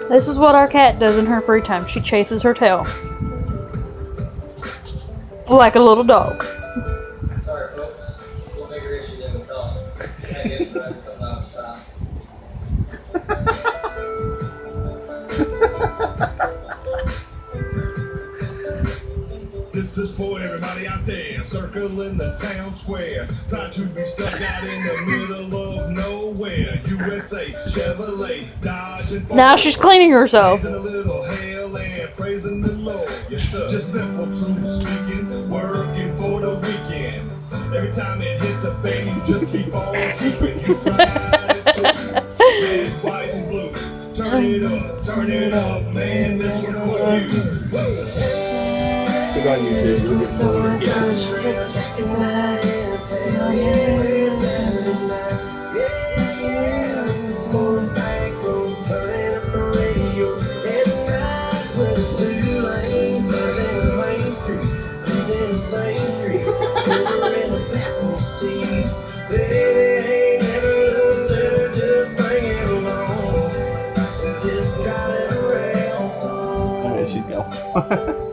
This is what our cat does in her free time. She chases her tail. Like a little dog. Sorry, folks. We'll make her issue didn't come. I didn't try to come out of time. This is for everybody out there circling the town square, proud to be stuck out in the middle of nowhere. USA, Chevrolet, Dodge, and Ford. Now she's cleaning herself. Praising a little hell and praising the Lord. Yes, sir. Just simple truth speaking, working for the weekend. Every time it hits the fan, you just keep on keeping. You try it true. Red, white, and blue. Turn it up, man. This one's for you. Look on YouTube. You'll get more. There she's go.